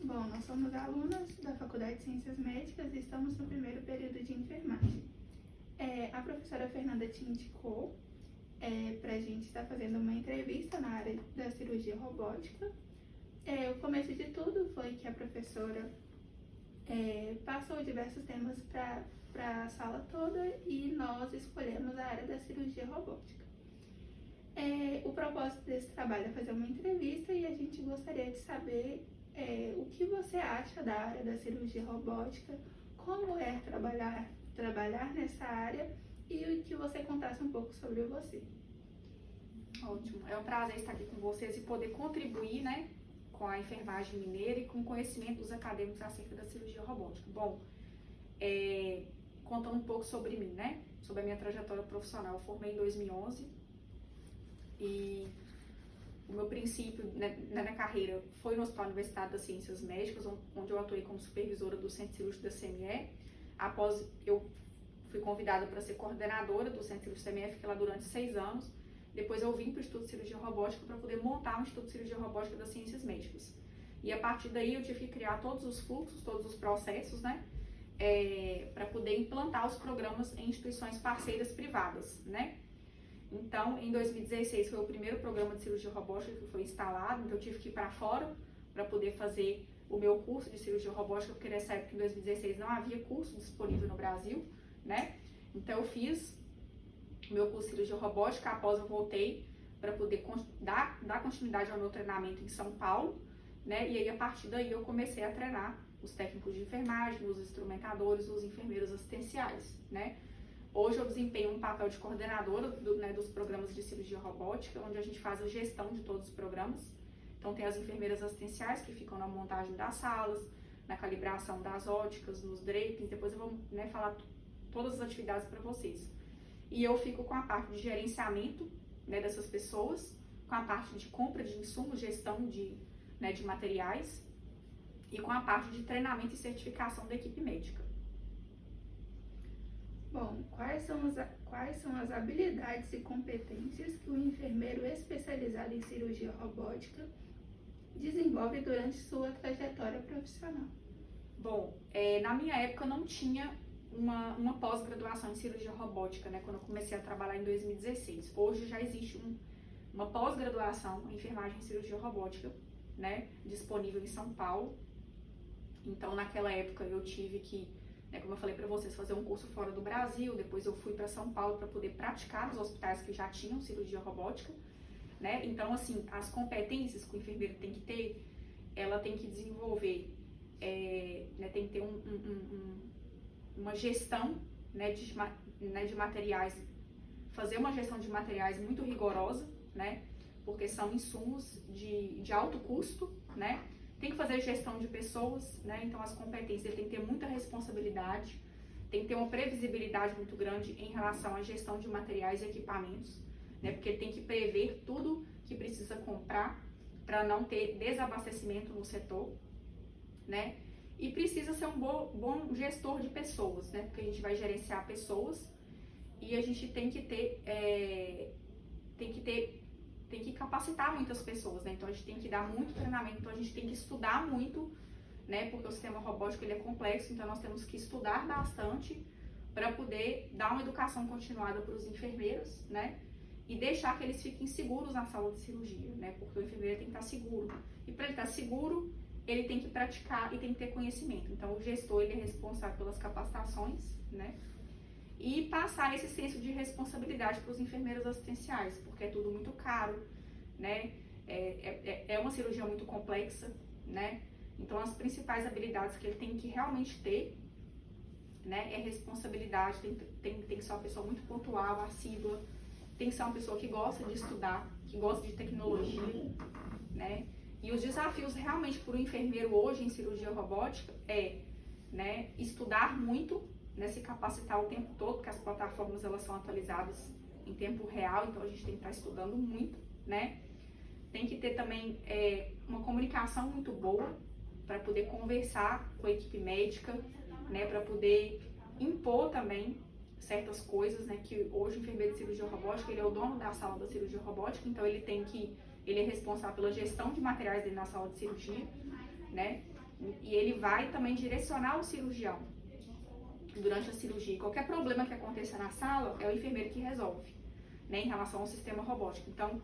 Bom, nós somos alunas da Faculdade de Ciências Médicas e estamos no primeiro período de enfermagem. A professora Fernanda te indicou para a gente estar fazendo uma entrevista na área da cirurgia robótica. O começo de tudo foi que a professora passou diversos temas para a sala toda e nós escolhemos a área da cirurgia robótica. O propósito desse trabalho é fazer uma entrevista e a gente gostaria de saber o que você acha da área da cirurgia robótica, como é trabalhar nessa área e que você contasse um pouco sobre você. Ótimo, é um prazer estar aqui com vocês e poder contribuir, né, com a enfermagem mineira e com o conhecimento dos acadêmicos acerca da cirurgia robótica. Bom, contando um pouco sobre mim, né, sobre a minha trajetória profissional, eu formei em 2011 e o meu princípio na minha carreira foi no Hospital Universitário das Ciências Médicas, onde eu atuei como supervisora do Centro Cirúrgico da CME. Após eu fui convidada para ser coordenadora do Centro Cirúrgico da CME, fiquei lá durante 6 anos. Depois eu vim para o Instituto de Cirurgia Robótica para poder montar o Instituto de Cirurgia Robótica das Ciências Médicas. E a partir daí eu tive que criar todos os fluxos, todos os processos, né, para poder implantar os programas em instituições parceiras privadas, né. Então, em 2016 foi o primeiro programa de cirurgia robótica que foi instalado, então eu tive que ir para fora para poder fazer o meu curso de cirurgia robótica, porque nessa época, em 2016, não havia curso disponível no Brasil, né? Então eu fiz o meu curso de cirurgia robótica, após eu voltei para poder dar continuidade ao meu treinamento em São Paulo, né? E aí, a partir daí, eu comecei a treinar os técnicos de enfermagem, os instrumentadores, os enfermeiros assistenciais, né? Hoje eu desempenho um papel de coordenadora dos programas de cirurgia robótica, onde a gente faz a gestão de todos os programas. Então tem as enfermeiras assistenciais que ficam na montagem das salas, na calibração das óticas, nos drapings, depois eu vou, né, falar todas as atividades para vocês. E eu fico com a parte de gerenciamento, né, dessas pessoas, com a parte de compra de insumos, gestão de materiais e com a parte de treinamento e certificação da equipe médica. Bom, quais são as habilidades e competências que o enfermeiro especializado em cirurgia robótica desenvolve durante sua trajetória profissional? Bom, na minha época não tinha uma pós-graduação em cirurgia robótica, né, quando eu comecei a trabalhar em 2016. Hoje já existe uma pós-graduação em enfermagem e cirurgia robótica, né, disponível em São Paulo. Então, naquela época eu tive que, como eu falei para vocês, fazer um curso fora do Brasil. Depois eu fui para São Paulo para poder praticar nos hospitais que já tinham cirurgia robótica, né? Então, assim, as competências que o enfermeiro tem que ter, ela tem que desenvolver, tem que ter uma gestão, né, de materiais, fazer uma gestão de materiais muito rigorosa, né? Porque são insumos de alto custo, né? Tem que fazer gestão de pessoas, né? Então as competências, ele tem que ter muita responsabilidade, tem que ter uma previsibilidade muito grande em relação à gestão de materiais e equipamentos, né? Porque ele tem que prever tudo que precisa comprar para não ter desabastecimento no setor, né? E precisa ser um bom gestor de pessoas, né? Porque a gente vai gerenciar pessoas e a gente tem que capacitar muitas pessoas, né? Então a gente tem que dar muito treinamento, então a gente tem que estudar muito, né? Porque o sistema robótico ele é complexo, então nós temos que estudar bastante para poder dar uma educação continuada para os enfermeiros, né? E deixar que eles fiquem seguros na sala de cirurgia, né? Porque o enfermeiro tem que estar seguro. E para ele estar seguro, ele tem que praticar e tem que ter conhecimento. Então o gestor ele é responsável pelas capacitações, né? E passar esse senso de responsabilidade para os enfermeiros assistenciais, porque é tudo muito caro, né? É uma cirurgia muito complexa, né? Então, as principais habilidades que ele tem que realmente ter, né, é responsabilidade, tem que ser uma pessoa muito pontual, assídua, tem que ser uma pessoa que gosta de estudar, que gosta de tecnologia, né? E os desafios realmente para o enfermeiro hoje em cirurgia robótica né, estudar muito, né, se capacitar o tempo todo, porque as plataformas elas são atualizadas em tempo real, então a gente tem que estar estudando muito, né? Tem que ter também uma comunicação muito boa para poder conversar com a equipe médica, né, para poder impor também certas coisas, né, que hoje o enfermeiro de cirurgia robótica, ele é o dono da sala da cirurgia robótica, então ele é responsável pela gestão de materiais dentro da sala de cirurgia, né? E ele vai também direcionar o cirurgião durante a cirurgia. Qualquer problema que aconteça na sala, é o enfermeiro que resolve, né, em relação ao sistema robótico. Então,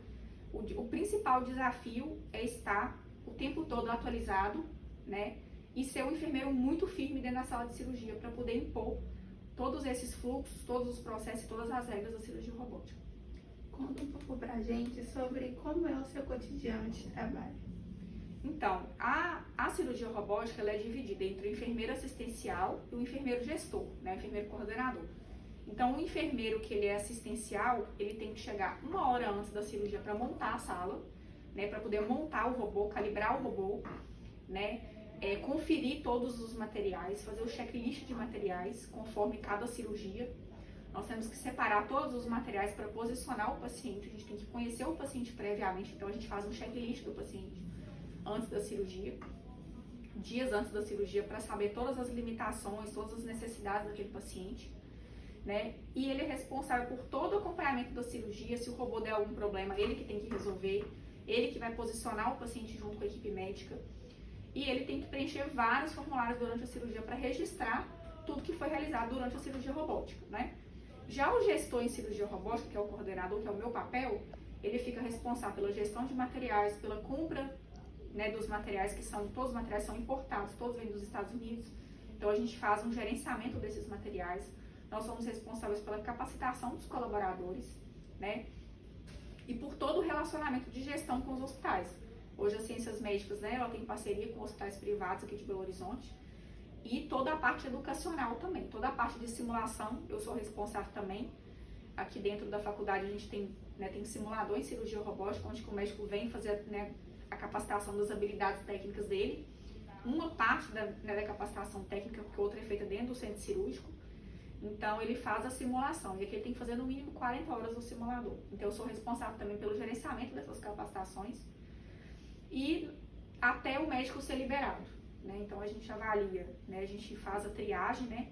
o principal desafio é estar o tempo todo atualizado, né, e ser um enfermeiro muito firme dentro da sala de cirurgia para poder impor todos esses fluxos, todos os processos e todas as regras da cirurgia robótica. Conta um pouco pra gente sobre como é o seu cotidiano de trabalho. Então, a cirurgia robótica ela é dividida entre o enfermeiro assistencial e o enfermeiro gestor, né, o enfermeiro coordenador. Então, o enfermeiro que ele é assistencial, ele tem que chegar 1 hora antes da cirurgia para montar a sala, né, para poder montar o robô, calibrar o robô, né, conferir todos os materiais, fazer o checklist de materiais conforme cada cirurgia. Nós temos que separar todos os materiais para posicionar o paciente, a gente tem que conhecer o paciente previamente, então a gente faz um checklist do paciente antes da cirurgia, dias antes da cirurgia, para saber todas as limitações, todas as necessidades daquele paciente, né? E ele é responsável por todo o acompanhamento da cirurgia. Se o robô der algum problema, ele que tem que resolver, ele que vai posicionar o paciente junto com a equipe médica, e ele tem que preencher vários formulários durante a cirurgia para registrar tudo que foi realizado durante a cirurgia robótica, né? Já o gestor em cirurgia robótica, que é o coordenador, que é o meu papel, ele fica responsável pela gestão de materiais, pela compra, né, dos materiais, todos os materiais são importados, todos vêm dos Estados Unidos, então a gente faz um gerenciamento desses materiais. Nós somos responsáveis pela capacitação dos colaboradores, né, e por todo o relacionamento de gestão com os hospitais. Hoje a Ciências Médicas, né, ela tem parceria com hospitais privados aqui de Belo Horizonte, e toda a parte educacional também, toda a parte de simulação, eu sou responsável também. Aqui dentro da faculdade a gente tem, né, tem simulador em cirurgia robótica, onde o médico vem fazer, né, a capacitação das habilidades técnicas dele. Uma parte da capacitação técnica, porque outra é feita dentro do centro cirúrgico. Então ele faz a simulação, e aqui ele tem que fazer no mínimo 40 horas no simulador. Então eu sou responsável também pelo gerenciamento dessas capacitações e até o médico ser liberado, né? Então a gente avalia, né, a gente faz a triagem, né,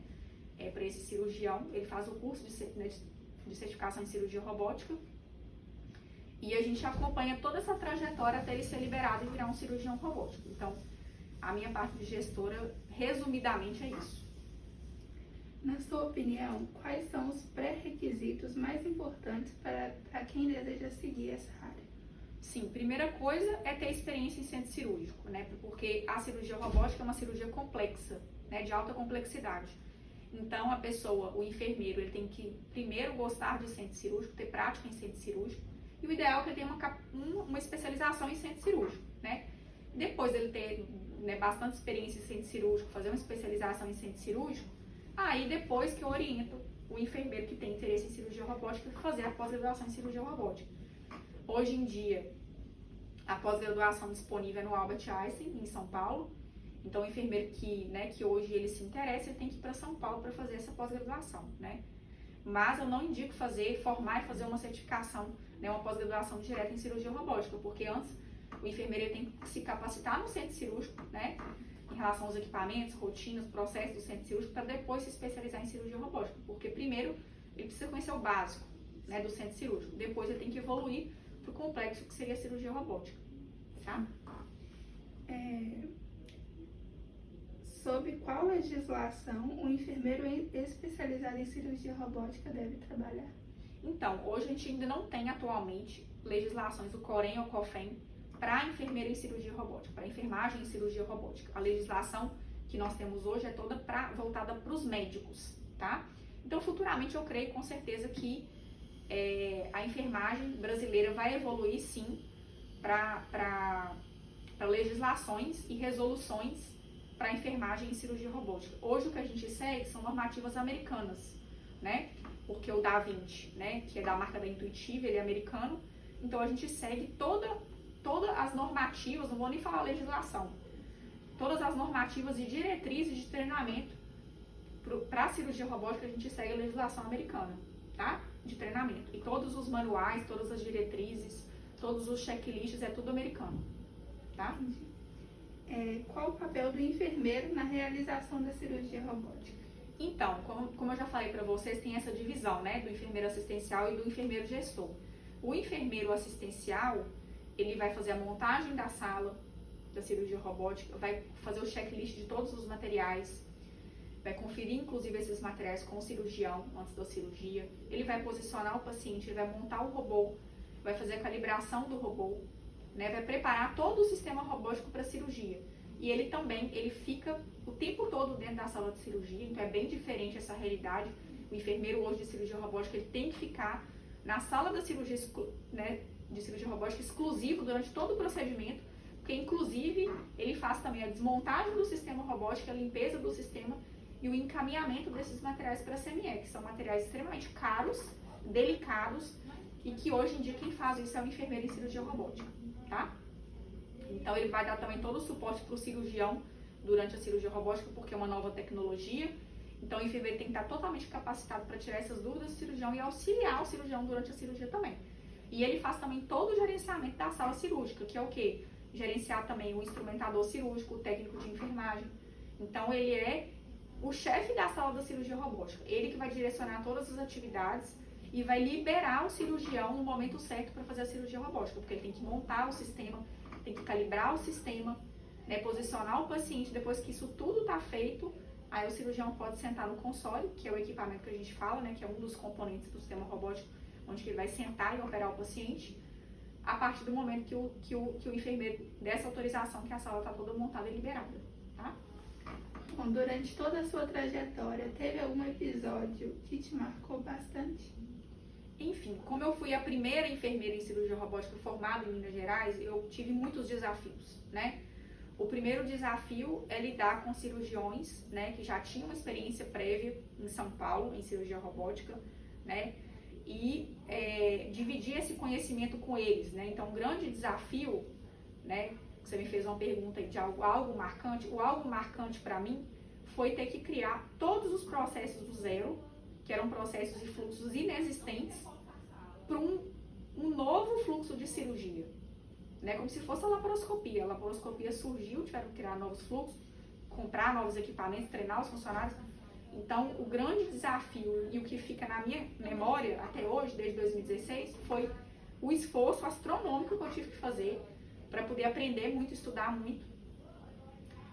para esse cirurgião, ele faz o curso de certificação em cirurgia robótica, e a gente acompanha toda essa trajetória até ele ser liberado e virar um cirurgião robótico. Então, a minha parte de gestora, resumidamente, é isso. Na sua opinião, quais são os pré-requisitos mais importantes para quem deseja seguir essa área? Sim, primeira coisa é ter experiência em centro cirúrgico, né? Porque a cirurgia robótica é uma cirurgia complexa, né? De alta complexidade. Então, a pessoa, o enfermeiro, ele tem que primeiro gostar de centro cirúrgico, ter prática em centro cirúrgico, e o ideal é que ele tenha uma especialização em centro cirúrgico, né? Depois dele ter, né, bastante experiência em centro cirúrgico, fazer uma especialização em centro cirúrgico, aí depois que eu oriento o enfermeiro que tem interesse em cirurgia robótica a fazer a pós-graduação em cirurgia robótica. Hoje em dia, a pós-graduação disponível é no Albert Einstein, em São Paulo. Então, o enfermeiro que hoje ele se interessa, ele tem que ir para São Paulo para fazer essa pós-graduação, né? Mas eu não indico formar e fazer uma certificação, né, uma pós-graduação direta em cirurgia robótica, porque antes o enfermeiro ele tem que se capacitar no centro cirúrgico, né, em relação aos equipamentos, rotinas, processos do centro cirúrgico, para depois se especializar em cirurgia robótica, porque primeiro ele precisa conhecer o básico, né, do centro cirúrgico, depois ele tem que evoluir para o complexo que seria a cirurgia robótica, tá? Sob qual legislação o enfermeiro especializado em cirurgia robótica deve trabalhar? Então, hoje a gente ainda não tem atualmente legislações do COREN ou COFEM para enfermeira em cirurgia robótica, para enfermagem em cirurgia robótica. A legislação que nós temos hoje é toda voltada para os médicos, tá? Então, futuramente eu creio com certeza que a enfermagem brasileira vai evoluir sim para legislações e resoluções para enfermagem em cirurgia robótica. Hoje o que a gente segue são normativas americanas, né? Porque o Da Vinci, né, que é da marca da Intuitive, ele é americano, então a gente segue todas as normativas, não vou nem falar legislação, todas as normativas e diretrizes de treinamento para a cirurgia robótica, a gente segue a legislação americana, tá? De treinamento. E todos os manuais, todas as diretrizes, todos os checklists, é tudo americano, tá? Qual o papel do enfermeiro na realização da cirurgia robótica? Então, como eu já falei para vocês, tem essa divisão, né, do enfermeiro assistencial e do enfermeiro gestor. O enfermeiro assistencial, ele vai fazer a montagem da sala, da cirurgia robótica, vai fazer o checklist de todos os materiais, vai conferir inclusive esses materiais com o cirurgião antes da cirurgia, ele vai posicionar o paciente, ele vai montar o robô, vai fazer a calibração do robô, né, vai preparar todo o sistema robótico para a cirurgia. E ele também, ele fica o tempo todo dentro da sala de cirurgia, então é bem diferente essa realidade. O enfermeiro hoje de cirurgia robótica, ele tem que ficar na sala da cirurgia, né, de cirurgia robótica exclusivo durante todo o procedimento, porque inclusive ele faz também a desmontagem do sistema robótico, a limpeza do sistema e o encaminhamento desses materiais para a CME, que são materiais extremamente caros, delicados, e que hoje em dia quem faz isso é o enfermeiro em cirurgia robótica, tá? Então ele vai dar também todo o suporte para o cirurgião durante a cirurgia robótica, porque é uma nova tecnologia. Então o enfermeiro tem que estar totalmente capacitado para tirar essas dúvidas do cirurgião e auxiliar o cirurgião durante a cirurgia também. E ele faz também todo o gerenciamento da sala cirúrgica, que é o quê? Gerenciar também o instrumentador cirúrgico, o técnico de enfermagem. Então ele é o chefe da sala da cirurgia robótica. Ele que vai direcionar todas as atividades e vai liberar o cirurgião no momento certo para fazer a cirurgia robótica, porque ele tem que montar o sistema, tem que calibrar o sistema, né, posicionar o paciente. Depois que isso tudo está feito, aí o cirurgião pode sentar no console, que é o equipamento que a gente fala, né, que é um dos componentes do sistema robótico, onde ele vai sentar e operar o paciente, a partir do momento que o enfermeiro dessa autorização que a sala está toda montada e liberada, tá? Bom, durante toda a sua trajetória, teve algum episódio que te marcou bastante? Enfim, como eu fui a primeira enfermeira em cirurgia robótica formada em Minas Gerais, eu tive muitos desafios, né? O primeiro desafio é lidar com cirurgiões, né, que já tinham uma experiência prévia em São Paulo, em cirurgia robótica, né? E dividir esse conhecimento com eles, né? Então, um grande desafio, né? Você me fez uma pergunta aí de algo marcante. O algo marcante para mim foi ter que criar todos os processos do zero, que eram processos e fluxos inexistentes, para um novo fluxo de cirurgia, né? Como se fosse a laparoscopia. A laparoscopia surgiu, tiveram que criar novos fluxos, comprar novos equipamentos, treinar os funcionários. Então, o grande desafio e o que fica na minha memória até hoje, desde 2016, foi o esforço astronômico que eu tive que fazer para poder aprender muito, estudar muito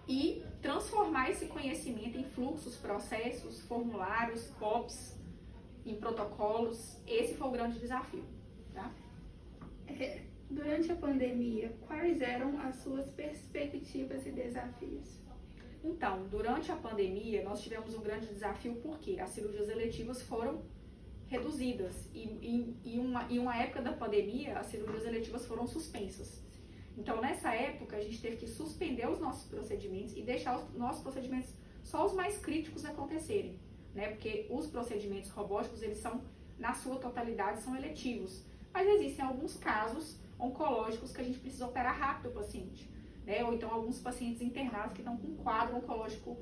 e transformar esse conhecimento em fluxos, processos, formulários, POPs, em protocolos. Esse foi o grande desafio, tá? Durante a pandemia, quais eram as suas perspectivas e desafios? Então, durante a pandemia, nós tivemos um grande desafio porque as cirurgias eletivas foram reduzidas e em uma época da pandemia, as cirurgias eletivas foram suspensas. Então, nessa época, a gente teve que suspender os nossos procedimentos e deixar os nossos procedimentos só os mais críticos acontecerem, né? Porque os procedimentos robóticos, eles são, na sua totalidade, são eletivos. Mas existem alguns casos oncológicos que a gente precisa operar rápido o paciente, né? Ou então alguns pacientes internados que estão com um quadro oncológico,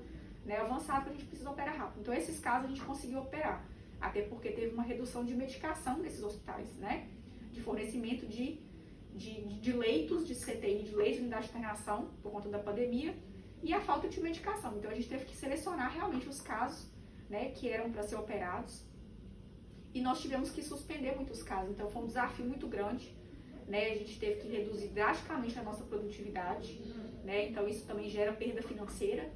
né, avançado, que a gente precisa operar rápido. Então, esses casos a gente conseguiu operar, até porque teve uma redução de medicação nesses hospitais, né? De fornecimento de leitos de CTI, de leitos de unidade de internação, por conta da pandemia, e a falta de medicação. Então, a gente teve que selecionar realmente os casos, né, que eram para ser operados, e nós tivemos que suspender muitos casos. Então, foi um desafio muito grande, né? A gente teve que reduzir drasticamente a nossa produtividade, né? Então, isso também gera perda financeira,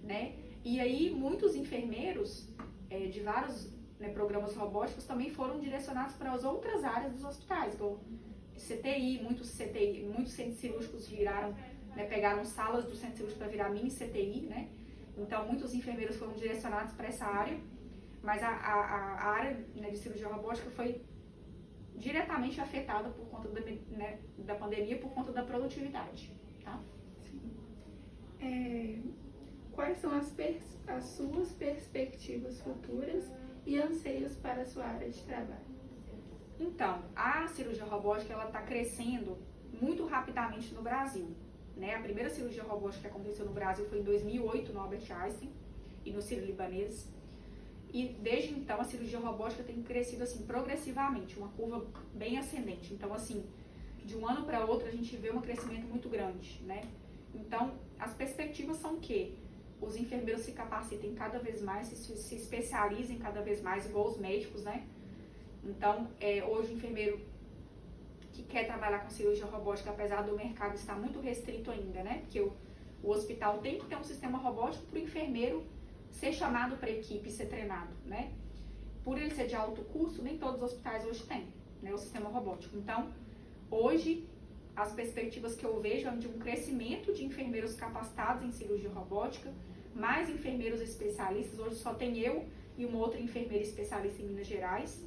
né? E aí, muitos enfermeiros de vários, né, programas robóticos também foram direcionados para as outras áreas dos hospitais, como CTI, muitos centros cirúrgicos viraram, né, pegaram salas do centro cirúrgico para virar mini CTI, né? Então, muitos enfermeiros foram direcionados para essa área, mas a área, né, de cirurgia robótica foi diretamente afetada por conta da pandemia, por conta da produtividade, tá? Quais são as suas perspectivas futuras e anseios para a sua área de trabalho? Então, a cirurgia robótica, ela está crescendo muito rapidamente no Brasil, né? A primeira cirurgia robótica que aconteceu no Brasil foi em 2008, no Albert Einstein e no Sírio-Libanês. E desde então, a cirurgia robótica tem crescido assim progressivamente, uma curva bem ascendente. Então, assim, de um ano para outro, a gente vê um crescimento muito grande, né? Então, as perspectivas são que os enfermeiros se capacitem cada vez mais, se especializem cada vez mais, igual os médicos, né? Então, hoje o enfermeiro que quer trabalhar com cirurgia robótica, apesar do mercado estar muito restrito ainda, né? Porque o hospital tem que ter um sistema robótico para o enfermeiro ser chamado para a equipe e ser treinado, né? Por ele ser de alto custo, nem todos os hospitais hoje têm, né, o sistema robótico. Então, hoje, as perspectivas que eu vejo é de um crescimento de enfermeiros capacitados em cirurgia robótica, mais enfermeiros especialistas. Hoje só tem eu e uma outra enfermeira especialista em Minas Gerais.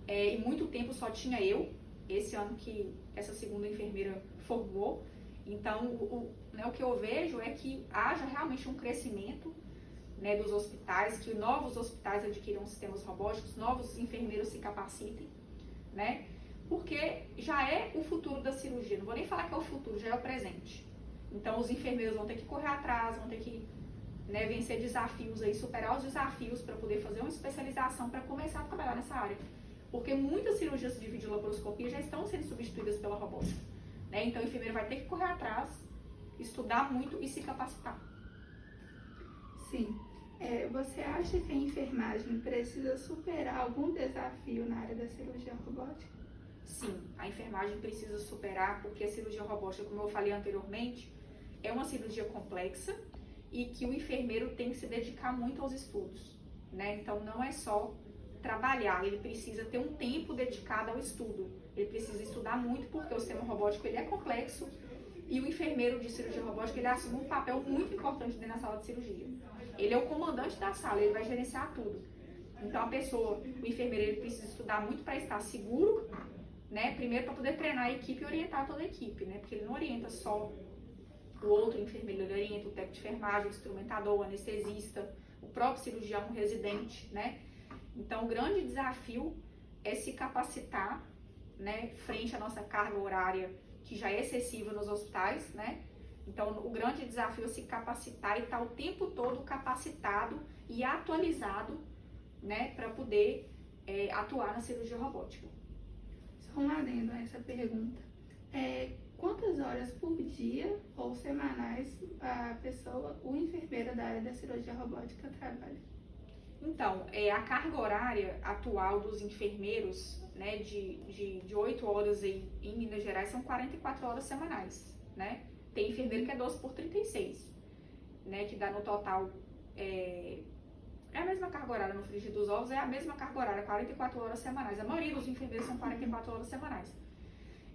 E muito tempo só tinha eu, esse ano que essa segunda enfermeira formou. Então, o que eu vejo é que haja realmente um crescimento, né, dos hospitais, que novos hospitais adquiram sistemas robóticos, novos enfermeiros se capacitem, né, porque já é o futuro da cirurgia. Não vou nem falar que é o futuro, já é o presente. Então, os enfermeiros vão ter que correr atrás, vão ter que, né, vencer desafios aí, superar os desafios para poder fazer uma especialização para começar a trabalhar nessa área. Porque muitas cirurgias de videolaparoscopia já estão sendo substituídas pela robótica, né? Então, o enfermeiro vai ter que correr atrás, estudar muito e se capacitar. Sim. Você acha que a enfermagem precisa superar algum desafio na área da cirurgia robótica? Sim, a enfermagem precisa superar, porque a cirurgia robótica, como eu falei anteriormente, é uma cirurgia complexa e que o enfermeiro tem que se dedicar muito aos estudos, né? Então, não é só trabalhar, ele precisa ter um tempo dedicado ao estudo. Ele precisa estudar muito, porque o sistema robótico ele é complexo e o enfermeiro de cirurgia robótica ele assume um papel muito importante dentro da sala de cirurgia. Ele é o comandante da sala, ele vai gerenciar tudo. Então, o enfermeiro ele precisa estudar muito para estar seguro, né? Primeiro para poder treinar a equipe e orientar toda a equipe, né? Porque ele não orienta só o outro enfermeiro, ele orienta o técnico de enfermagem, o instrumentador, o anestesista, o próprio cirurgião, o residente, né? Então, o grande desafio é se capacitar, né, frente à nossa carga horária, que já é excessiva nos hospitais, né? Então, o grande desafio é se capacitar e estar o tempo todo capacitado e atualizado, né, para poder atuar na cirurgia robótica. Só um adendo a essa pergunta. Quantas horas por dia ou semanais o enfermeiro da área da cirurgia robótica trabalha? Então, a carga horária atual dos enfermeiros, né, de 8 horas em Minas Gerais são 44 horas semanais, né? Tem enfermeiro que é 12 por 36, né, que dá no total, a mesma carga horária no frigir dos ovos, é a mesma carga horária, 44 horas semanais. A maioria dos enfermeiros são 44 horas semanais.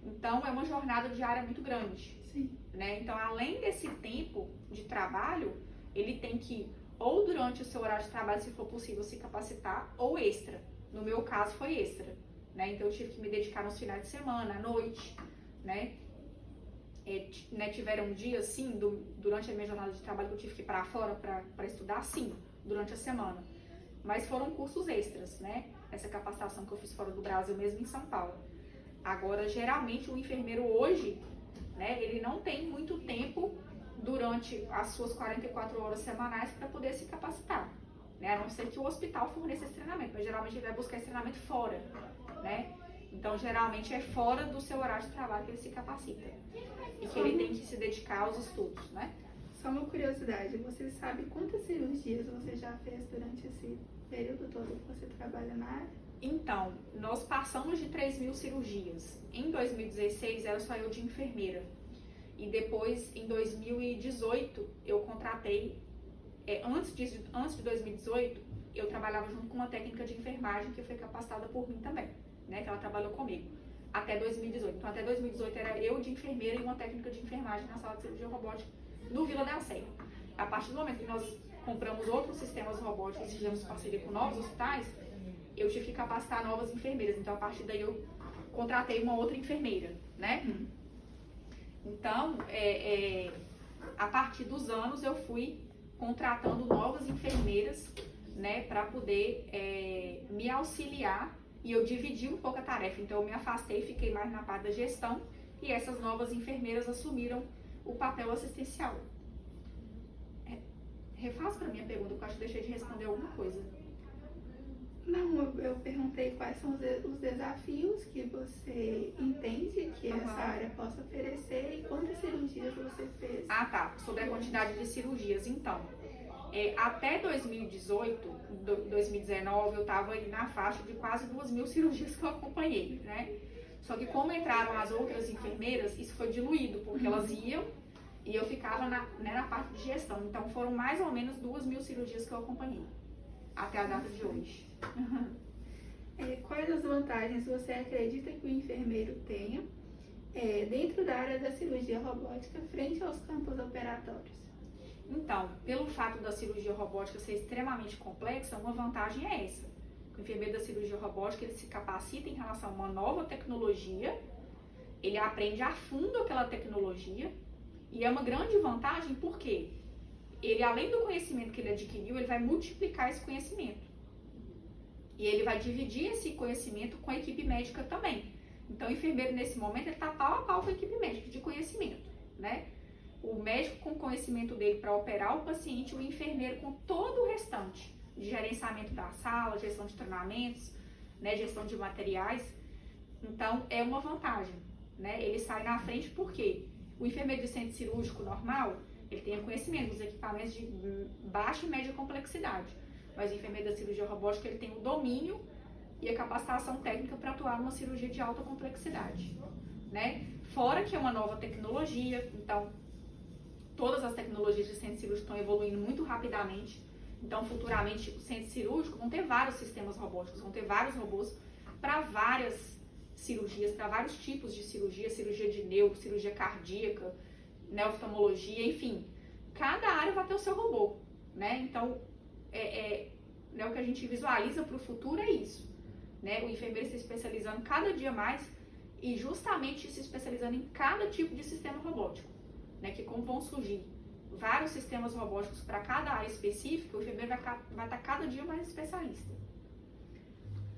Então, é uma jornada diária muito grande. Sim. Né? Então, além desse tempo de trabalho, ele tem que, ou durante o seu horário de trabalho, se for possível, se capacitar, ou extra. No meu caso, foi extra. Né? Então, eu tive que me dedicar nos finais de semana, à noite, né? Tiveram dias, sim, durante a minha jornada de trabalho que eu tive que ir para fora para estudar, sim, durante a semana. Mas foram cursos extras, né? Essa capacitação que eu fiz fora do Brasil, mesmo em São Paulo. Agora, geralmente, o enfermeiro hoje, né, ele não tem muito tempo durante as suas 44 horas semanais para poder se capacitar, né? A não ser que o hospital forneça esse treinamento, mas geralmente ele vai buscar esse treinamento fora, né? Então, geralmente, é fora do seu horário de trabalho que ele se capacita e que ele tem que se dedicar aos estudos, né? Só uma curiosidade, você sabe quantas cirurgias você já fez durante esse período todo que você trabalha na área? Então, nós passamos de 3.000 cirurgias. Em 2016, era só eu de enfermeira. E depois, em 2018, eu contratei, antes de 2018, eu trabalhava junto com uma técnica de enfermagem que foi capacitada por mim também, né, que ela trabalhou comigo, até 2018. Então, até 2018 era eu de enfermeira e uma técnica de enfermagem na sala de cirurgia robótica no Vila da Sé. A partir do momento que nós compramos outros sistemas robóticos e fizemos parceria com novos hospitais, eu tive que capacitar novas enfermeiras. Então, a partir daí, eu contratei uma outra enfermeira, né? Então, a partir dos anos, eu fui contratando novas enfermeiras, né, para poder me auxiliar, e eu dividi um pouco a tarefa. Então, eu me afastei, fiquei mais na parte da gestão, e essas novas enfermeiras assumiram o papel assistencial. Refaça para mim a pergunta, porque eu acho que deixei de responder alguma coisa. Não, eu perguntei quais são os desafios que você entende que essa área possa oferecer e quantas cirurgias você fez. Ah, tá. Sobre a quantidade de cirurgias. Então, até 2018, 2019, eu estava aí na faixa de quase 2.000 cirurgias que eu acompanhei, né? Só que como entraram as outras enfermeiras, isso foi diluído, porque elas iam e eu ficava na parte de gestão. Então foram mais ou menos 2.000 cirurgias que eu acompanhei, até a data de hoje. Quais as vantagens você acredita que o enfermeiro tenha dentro da área da cirurgia robótica frente aos campos operatórios? Então, pelo fato da cirurgia robótica ser extremamente complexa, uma vantagem é essa. O enfermeiro da cirurgia robótica, ele se capacita em relação a uma nova tecnologia, ele aprende a fundo aquela tecnologia, e é uma grande vantagem porque ele, além do conhecimento que ele adquiriu, ele vai multiplicar esse conhecimento. E ele vai dividir esse conhecimento com a equipe médica também. Então, o enfermeiro, nesse momento, ele está pau a pau com a equipe médica de conhecimento, né? O médico com o conhecimento dele para operar o paciente, o enfermeiro com todo o restante de gerenciamento da sala, gestão de treinamentos, né, gestão de materiais. Então, é uma vantagem, né? Ele sai na frente porque o enfermeiro de centro cirúrgico normal, ele tem o conhecimento dos equipamentos de baixa e média complexidade. Mas o enfermeiro da cirurgia robótica, ele tem o domínio e a capacitação técnica para atuar numa cirurgia de alta complexidade, né? Fora que é uma nova tecnologia, então todas as tecnologias de centro cirúrgico estão evoluindo muito rapidamente. Então, futuramente, o centro cirúrgico vão ter vários sistemas robóticos, vão ter vários robôs para várias cirurgias, para vários tipos de cirurgia, cirurgia de neuro, cirurgia cardíaca, né, oftalmologia, enfim. Cada área vai ter o seu robô, né? Então, né, o que a gente visualiza para o futuro é isso, né? O enfermeiro se especializando cada dia mais e justamente se especializando em cada tipo de sistema robótico, né? Que como vão surgir vários sistemas robóticos para cada área específica, o enfermeiro vai estar cada dia mais especialista.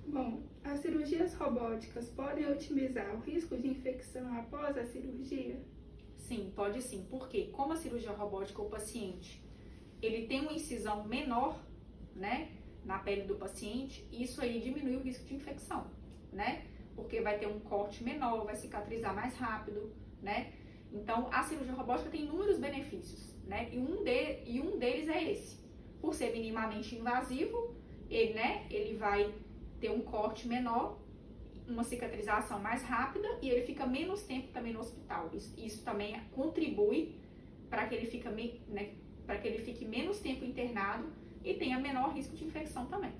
Bom, as cirurgias robóticas podem otimizar o risco de infecção após a cirurgia? Sim, pode sim. Porque como a cirurgia robótica, o paciente, ele tem uma incisão menor, né, na pele do paciente, isso aí diminui o risco de infecção, né? Porque vai ter um corte menor, vai cicatrizar mais rápido, né? Então, a cirurgia robótica tem inúmeros benefícios, né? E um deles é esse. Por ser minimamente invasivo, ele vai ter um corte menor, uma cicatrização mais rápida e ele fica menos tempo também no hospital. Isso também contribui para que ele fique menos tempo internado e tenha menor risco de infecção também.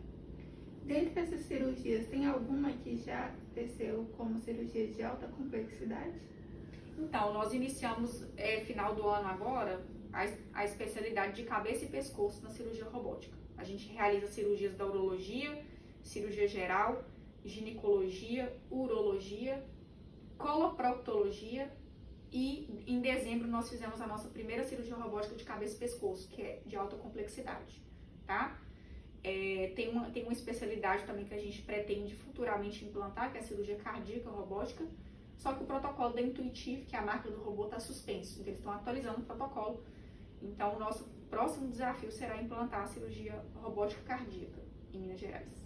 Dentre essas cirurgias, tem alguma que já aconteceu como cirurgia de alta complexidade? Então, nós iniciamos, final do ano agora, a especialidade de cabeça e pescoço na cirurgia robótica. A gente realiza cirurgias da urologia, cirurgia geral, ginecologia, urologia, coloproctologia e em dezembro nós fizemos a nossa primeira cirurgia robótica de cabeça e pescoço, que é de alta complexidade, tá? Tem uma especialidade também que a gente pretende futuramente implantar, que é a cirurgia cardíaca robótica, só que o protocolo da Intuitive, que é a marca do robô, está suspenso, então eles estão atualizando o protocolo. Então, o nosso próximo desafio será implantar a cirurgia robótica cardíaca em Minas Gerais.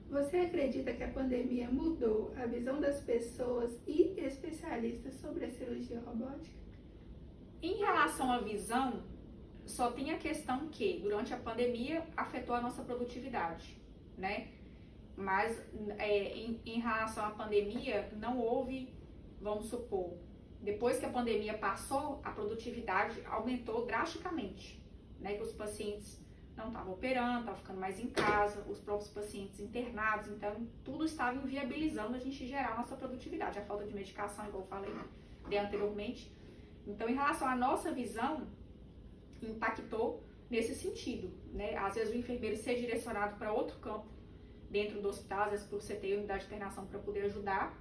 Você acredita que a pandemia mudou a visão das pessoas e especialistas sobre a cirurgia robótica? Em relação à visão, só tem a questão que, durante a pandemia, afetou a nossa produtividade, né? Mas, em relação à pandemia, não houve, vamos supor, depois que a pandemia passou, a produtividade aumentou drasticamente, né? Que os pacientes não estavam operando, estavam ficando mais em casa, os próprios pacientes internados, então tudo estava inviabilizando a gente gerar a nossa produtividade, a falta de medicação, igual eu falei anteriormente. Então, em relação à nossa visão, impactou nesse sentido, né? Às vezes o enfermeiro ser direcionado para outro campo dentro do hospital, às vezes por você ter unidade de internação para poder ajudar,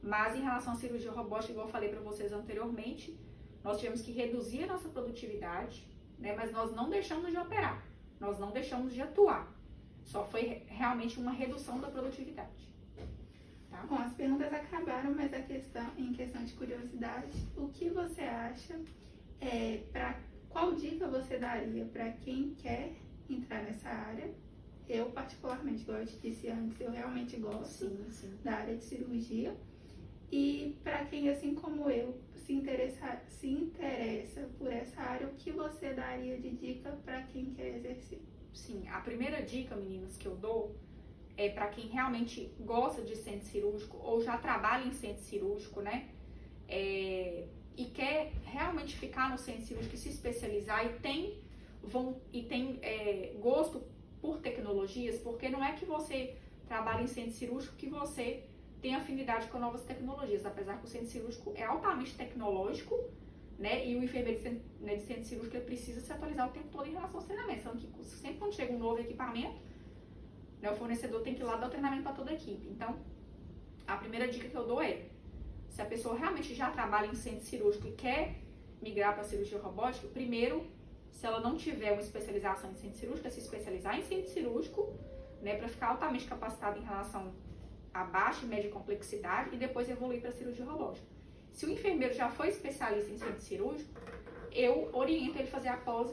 mas em relação à cirurgia robótica, igual eu falei para vocês anteriormente, nós tivemos que reduzir a nossa produtividade, né? Mas nós não deixamos de operar. Nós não deixamos de atuar, só foi realmente uma redução da produtividade. Tá? Bom, as perguntas acabaram, mas em questão de curiosidade, o que você acha, qual dica você daria para quem quer entrar nessa área? Eu particularmente, igual eu te disse antes, eu realmente gosto da área de cirurgia. E para quem, assim como eu, se interessa por essa área, o que você daria de dica para quem quer exercer? Sim, a primeira dica, meninas, que eu dou para quem realmente gosta de centro cirúrgico ou já trabalha em centro cirúrgico, né? E quer realmente ficar no centro cirúrgico e se especializar e tem gosto por tecnologias, porque não é que você trabalha em centro cirúrgico que você tem afinidade com novas tecnologias, apesar que o centro cirúrgico é altamente tecnológico, né? E o enfermeiro de centro cirúrgico ele precisa se atualizar o tempo todo em relação aos treinamentos, tanto que sempre quando chega um novo equipamento, né, o fornecedor tem que ir lá dar o treinamento para toda a equipe. Então, a primeira dica que eu dou é, se a pessoa realmente já trabalha em centro cirúrgico e quer migrar para a cirurgia robótica, primeiro, se ela não tiver uma especialização em centro cirúrgico, é se especializar em centro cirúrgico, né, para ficar altamente capacitada em relação a baixa e média complexidade e depois evoluir para a cirurgia robótica. Se o enfermeiro já foi especialista em centro cirúrgico, eu oriento ele a fazer a pós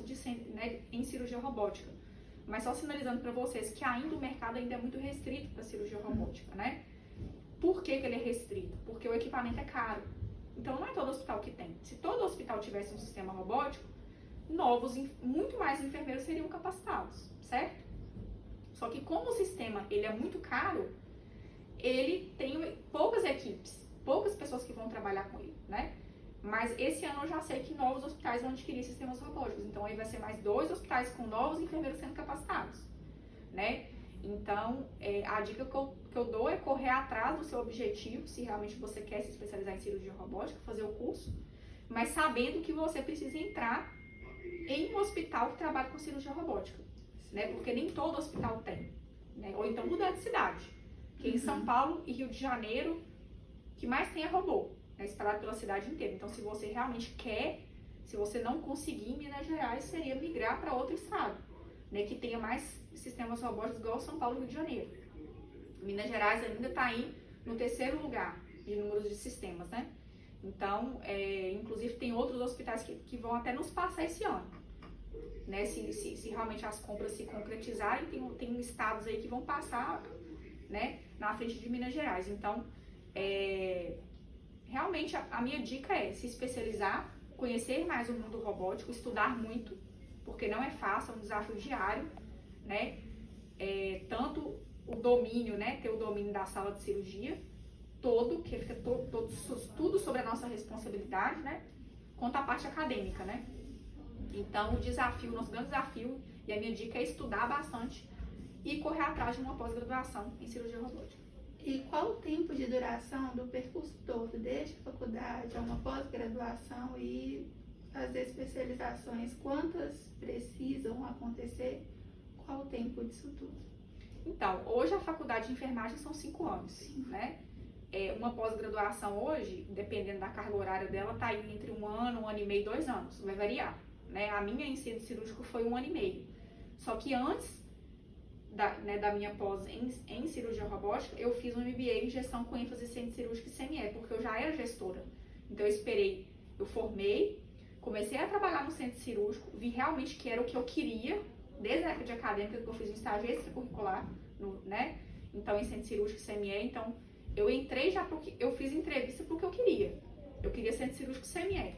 em cirurgia robótica. Mas só sinalizando para vocês que ainda o mercado ainda é muito restrito para cirurgia robótica, né? Por que ele é restrito? Porque o equipamento é caro. Então não é todo hospital que tem. Se todo hospital tivesse um sistema robótico, muito mais enfermeiros seriam capacitados, certo? Só que como o sistema ele é muito caro, ele tem poucas equipes, poucas pessoas que vão trabalhar com ele, né? Mas esse ano eu já sei que novos hospitais vão adquirir sistemas robóticos. Então aí vai ser mais 2 hospitais com novos enfermeiros sendo capacitados, né? Então a dica que eu dou é correr atrás do seu objetivo, se realmente você quer se especializar em cirurgia robótica, fazer o curso, mas sabendo que você precisa entrar em um hospital que trabalha com cirurgia robótica, né? Porque nem todo hospital tem, né? Ou então mudar de cidade. Que em São Paulo e Rio de Janeiro, o que mais tem é robô, né? Espalhado pela cidade inteira. Então, se você realmente quer, se você não conseguir em Minas Gerais, seria migrar para outro estado, né? Que tenha mais sistemas robóticos igual São Paulo e Rio de Janeiro. Minas Gerais ainda está aí no 3º lugar de números de sistemas, né? Então, inclusive tem outros hospitais que vão até nos passar esse ano, né? Se realmente as compras se concretizarem, tem estados aí que vão passar, né, na frente de Minas Gerais. Então, realmente a minha dica é se especializar, conhecer mais o mundo robótico, estudar muito, porque não é fácil, é um desafio diário, né? Tanto o domínio, né, ter o domínio da sala de cirurgia todo, que fica tudo sobre a nossa responsabilidade, né, quanto a parte acadêmica, né? Então, o nosso grande desafio, e a minha dica é estudar bastante e correr atrás de uma pós-graduação em cirurgia robótica. E qual o tempo de duração do percurso todo, desde a faculdade a uma pós-graduação e as especializações? Quantas precisam acontecer? Qual o tempo disso tudo? Então, hoje a faculdade de enfermagem são 5 anos, né? Uma pós-graduação hoje, dependendo da carga horária dela, tá aí entre 1 ano, 1 ano e meio, 2 anos, vai variar, né? A minha em centro cirúrgico foi 1 ano e meio. Só que antes da minha pós em cirurgia robótica, eu fiz um MBA em gestão com ênfase em centro cirúrgico e CME, porque eu já era gestora. Então eu formei, comecei a trabalhar no centro cirúrgico, vi realmente que era o que eu queria, desde a época de acadêmica, que eu fiz um estágio extracurricular, né? Então, em centro cirúrgico e CME, então, eu entrei já porque eu fiz entrevista porque eu queria. Eu queria centro cirúrgico e CME.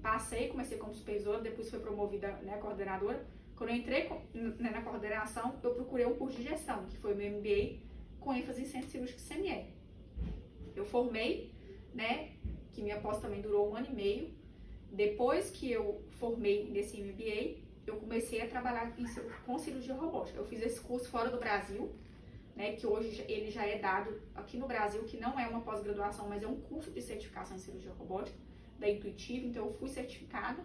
Passei, comecei como supervisora, depois fui promovida, né, coordenadora. Quando eu entrei na coordenação, eu procurei um curso de gestão, que foi o meu MBA, com ênfase em centro cirúrgico e CME. Eu formei, né, que minha pós também durou 1 ano e meio. Depois que eu formei nesse MBA, eu comecei a trabalhar com cirurgia robótica. Eu fiz esse curso fora do Brasil, né, que hoje ele já é dado aqui no Brasil, que não é uma pós-graduação, mas é um curso de certificação em cirurgia robótica, da Intuitive, então eu fui certificada.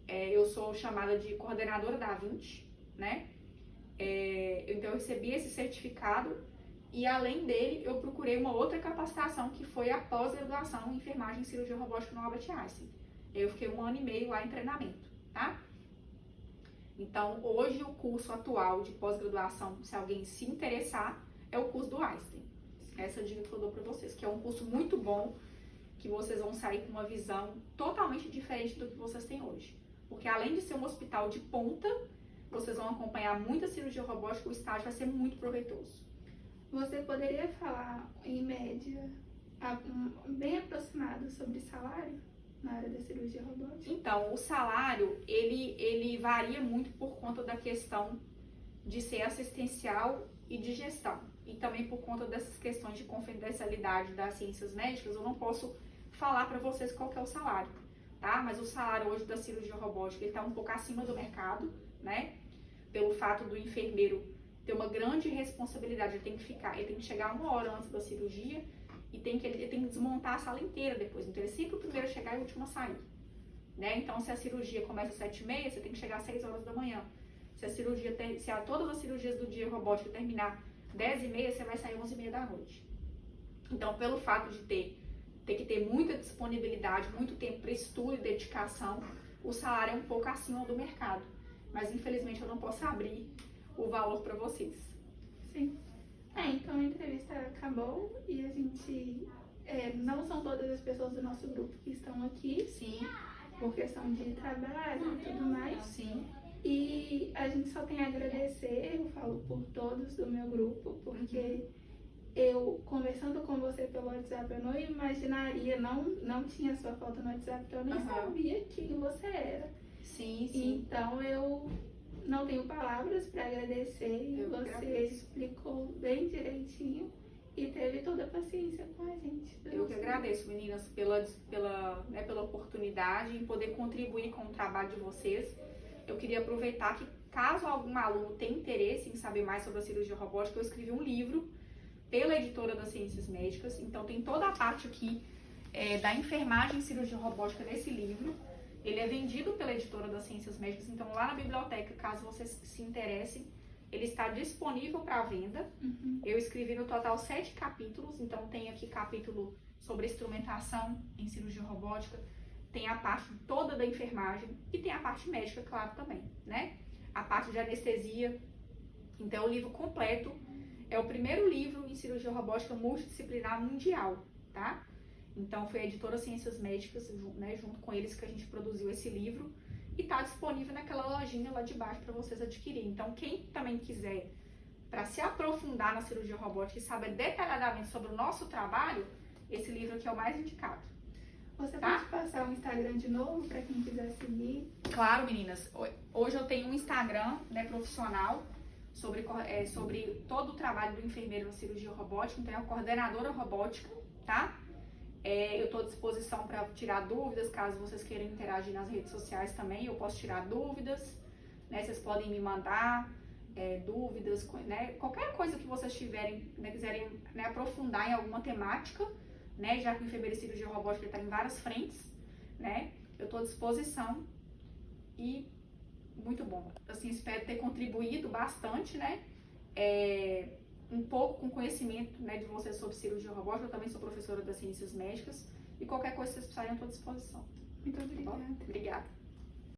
Eu sou chamada de coordenadora da A20, né? Então eu recebi esse certificado e além dele eu procurei uma outra capacitação que foi a pós-graduação em enfermagem e cirurgia robótica no Albert Einstein. Eu fiquei 1 ano e meio lá em treinamento, tá? Então hoje o curso atual de pós-graduação, se alguém se interessar, é o curso do Einstein. Essa é a dica que eu dou para vocês, que é um curso muito bom, que vocês vão sair com uma visão totalmente diferente do que vocês têm hoje. Porque além de ser um hospital de ponta, vocês vão acompanhar muita cirurgia robótica, o estágio vai ser muito proveitoso. Você poderia falar, em média, bem aproximado sobre salário na área da cirurgia robótica? Então, o salário, ele varia muito por conta da questão de ser assistencial e de gestão. e também por conta dessas questões de confidencialidade das ciências médicas, eu não posso falar para vocês qual que é o salário, tá? Mas o salário hoje da cirurgia robótica está um pouco acima do mercado, né? Pelo fato do enfermeiro ter uma grande responsabilidade, ele tem que chegar 1 hora antes da cirurgia e ele tem que desmontar a sala inteira depois. Então ele é sempre o primeiro a chegar e o último a sair, né? Então se a cirurgia começa às 7h30, você tem que chegar às 6 horas da manhã. Se todas as cirurgias do dia robótica terminar 10h30, você vai sair 11h30 da noite. Então, pelo fato de ter que ter muita disponibilidade, muito tempo para estudo e dedicação, o salário é um pouco acima do mercado. Mas, infelizmente, eu não posso abrir o valor para vocês. Sim. Então a entrevista acabou e a gente... não são todas as pessoas do nosso grupo que estão aqui. Sim. Por questão de trabalho e tudo mais. Sim. E a gente só tem a agradecer, eu falo por todos do meu grupo, porque eu, conversando com você pelo WhatsApp, eu não imaginaria, não tinha sua foto no WhatsApp, porque eu nem sabia quem você era. Sim, sim. Então eu não tenho palavras para agradecer, você explicou bem direitinho e teve toda a paciência com a gente. Eu que agradeço, meninas, pela oportunidade em poder contribuir com o trabalho de vocês. Eu queria aproveitar que, caso algum aluno tenha interesse em saber mais sobre a cirurgia robótica, eu escrevi um livro pela editora das Ciências Médicas. Então, tem toda a parte aqui da enfermagem em cirurgia robótica nesse livro. Ele é vendido pela editora das Ciências Médicas. Então, lá na biblioteca, caso vocês se interessem, ele está disponível para venda. Eu escrevi no total 7 capítulos. Então, tem aqui capítulo sobre instrumentação em cirurgia robótica. Tem a parte toda da enfermagem e tem a parte médica, claro, também, né? A parte de anestesia. Então, o livro completo é o primeiro livro em cirurgia robótica multidisciplinar mundial, tá? Então, foi a editora Ciências Médicas, né, junto com eles que a gente produziu esse livro e tá disponível naquela lojinha lá de baixo para vocês adquirirem. Então, quem também quiser, para se aprofundar na cirurgia robótica e saber detalhadamente sobre o nosso trabalho, esse livro aqui é o mais indicado. Você pode passar o Instagram de novo para quem quiser seguir? Claro, meninas. Hoje eu tenho um Instagram, né, profissional sobre todo o trabalho do enfermeiro na cirurgia robótica. Então é a coordenadora robótica, tá? Eu estou à disposição para tirar dúvidas, caso vocês queiram interagir nas redes sociais também, eu posso tirar dúvidas, né? Vocês podem me mandar dúvidas, né? Qualquer coisa que vocês tiverem, né, quiserem, né, aprofundar em alguma temática, né, já que o enfermeiro em cirurgia robótica está em várias frentes, né, eu estou à disposição e muito bom. Assim, espero ter contribuído bastante, né, um pouco com conhecimento, né, de vocês sobre cirurgia robótica. Eu também sou professora das Ciências Médicas e qualquer coisa que vocês precisarem, eu estou à disposição. Muito obrigada. Obrigada.